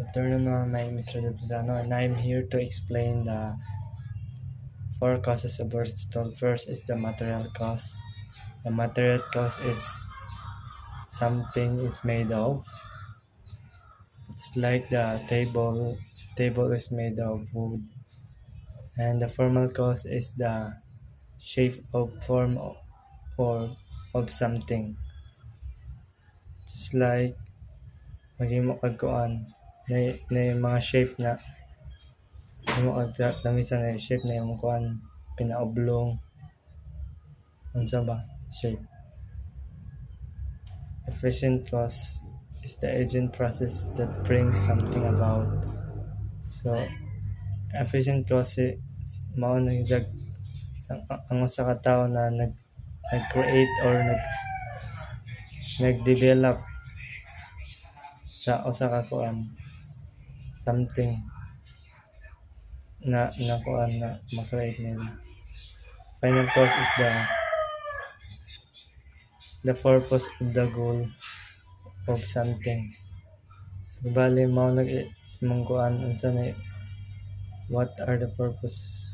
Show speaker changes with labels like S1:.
S1: Afternoon, my name is Mr. Pisano, and I'm here to explain the four causes of versatile. First is the material cause. The material cause is something is made of. Just like the table is made of wood. And the formal cause is the shape of form or of something. Just like maghimo kag kuan na yung mga shape na himo kag lamisan na shape na yung kuan pinaoblong unsa ba shape. Efficient cause is the agent process that brings something about. So efficient cause mao na yung ang usa ka tawo na nag-create or nag-develop sa usa ka kuan something na kuan na ma-create nila. Final cause is the purpose of the goal of something. So bali mao imong kuan unsa na what are the purpose